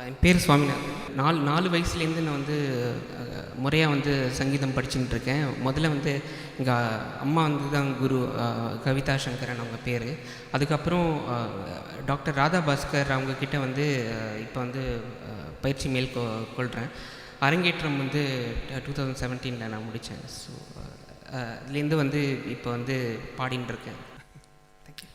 என் பேர் சுவாமிநாதன். 4 வயசுலேருந்து நான் வந்து முறையாக வந்து சங்கீதம் படிச்சுட்டு இருக்கேன். முதல்ல வந்து எங்கள் அம்மா வந்து தான் குரு, கவிதா சங்கரன் அவங்க பேர். அதுக்கப்புறம் டாக்டர் ராதா பாஸ்கர் அவங்கக்கிட்ட வந்து இப்போ வந்து பயிற்சி கொள்கிறேன். அரங்கேற்றம் வந்து 2017 நான் முடித்தேன். ஸோ அதுலேருந்து வந்து இப்போ வந்து பாடின்னு இருக்கேன். தேங்க்யூ.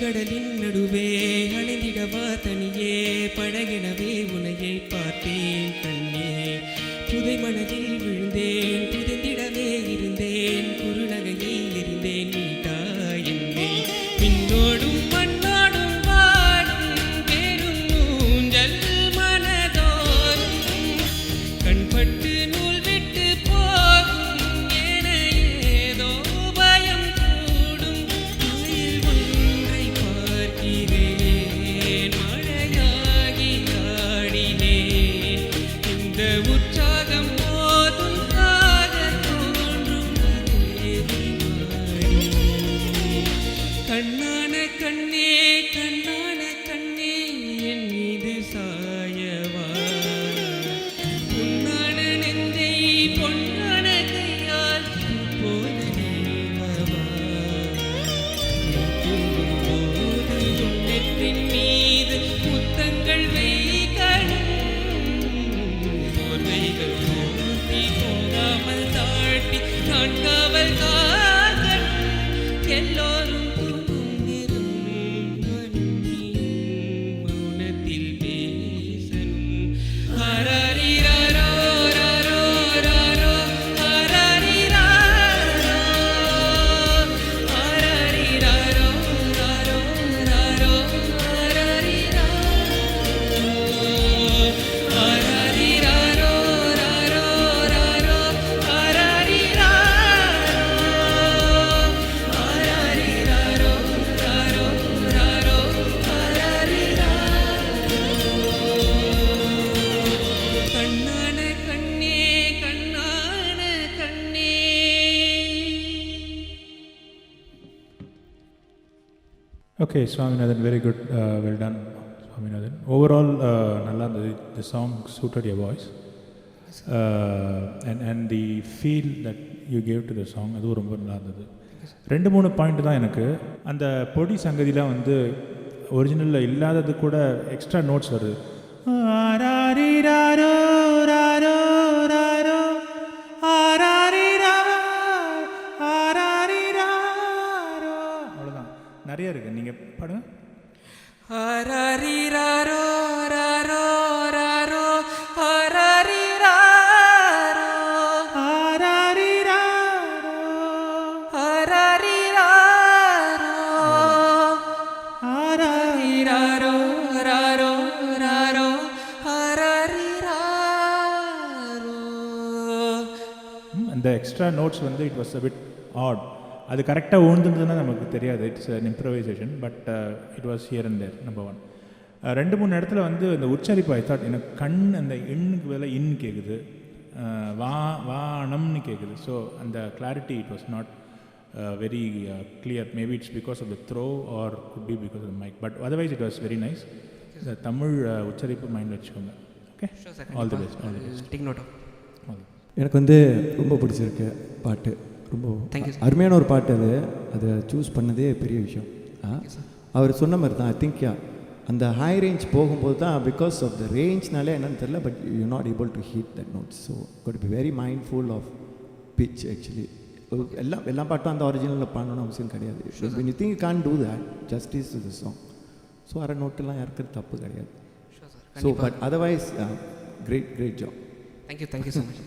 கடலின் நடுவே அணைந்திடவா தனியே பழகெனவே உனையை பார்த்தேன் கண்ணே. புதை மனதில் விழுந்தேன், புதைந்திடவே இருந்தேன், குறுநகையை எறிந்தேன் நீட்டா என்னே. பின்னோடும் மண்ணோடும் வாடும் பெரும் ஊஞ்சல் மனதோறும் கண்பட்டு நூல் விட்டு போகும் என ஏதோ பயம் கூடும். மழையாகி ஆடினேன், இந்த உற்சாகம் போதும் காத தோன்றும் கண்ணான கண்ணே கண்ணான கண்ணே என் மீது சாயவா. பொன்னான நெஞ்சை பொன்னான கையால் போல நீவவா. போது உன்னெற்றின் மீது முத்தங்கள் வைக்கணும், போர்வைகள் போர்த்தி போகாமல் தாழ்த்தி நான் காவல் காக்கணும். எல்லோரும் தூங்கும் நேரம் நானும் நீயும் மௌனத்தில் பேசணும். ஹரரிரரோ ரரோ ரரோ ஹரரிரரோ ஹரரிரரோ ரரோ ரரோ ஹரரிரரோ ஹரரிரரோ ரரோ ரரோ ஹரரிரரோ ஹரரிரரோ ரரோ ரரோ ஹரரிரரோ. கண்ணான கண்ணே கண்ணான கண்ணே. Okay, Swaminathan, very good, well done, Swaminathan. Overall, நல்லா இருந்தது. The song suited your voice. and the feel that you gave to the song அதுவும் ரொம்ப நல்லா இருந்தது. 2-3 பாயிண்ட் தான் எனக்கு. அந்த பொடி சங்கதியில் வந்து ஒரிஜினலில் இல்லாதது கூட எக்ஸ்ட்ரா நோட்ஸ் வருது. ஆராரிராரோ ராரோ ராரோ ஆராரிரா ஆராரிராரோ அவ்வளோதான். நிறைய இருக்குது, நீங்கள் பாடுங்க. ஆராரிராரோ ராரோ ராரோ ஆராரிராரோ ஆராரிராரோ ஆராரிராரோ ஆராரிராரோ ராரோ ராரோ ஆராரிராரோ. அந்த எக்ஸ்ட்ரா நோட்ஸ் வந்து it was a bit odd. அது கரெக்டாக உழுந்துருந்ததுன்னா நமக்கு தெரியாது. It's an improvisation, but it was here and there. Number 1. 2-3 இடத்துல வந்து அந்த உச்சரிப்பு ஐ தாட் எனக்கு கண் அந்த இன்னுக்கு வேலை இன் கேட்குது, வானம்னு கேட்குது. ஸோ அந்த clarity it was not very clear. Maybe it's because of the throw or could be because of the mic, but otherwise it was very nice. இந்த தமிழ் உச்சரிப்பு மைண்டில் வச்சுக்கோங்க. Okay, all the best. All the best. Take note of. எனக்கு வந்து ரொம்ப பிடிச்சிருக்கு பாட்டு. ரொம்ப அருமையான ஒரு பாட்டு. அதை சூஸ் பண்ணதே பெரிய விஷயம். அவர் சொன்ன மாதிரி தான் ஐ திங்க் அந்த ஹை ரேஞ்ச் போகும்போது தான் பிகாஸ் ஆஃப் த ரேஞ்ச்னாலே என்னன்னு தெரியல, but you not able to hit that notes. So got be very mindful of pitch. Actually எல்லா பாட்டும் அந்த ஒரிஜினலில் பாடணும்னு அவசியம் கிடையாது. when you think you can't do that, justice to the song. So அரை நோட்டெல்லாம் இருக்கிறது தப்பு கிடையாது. So but otherwise great job. Thank you so much.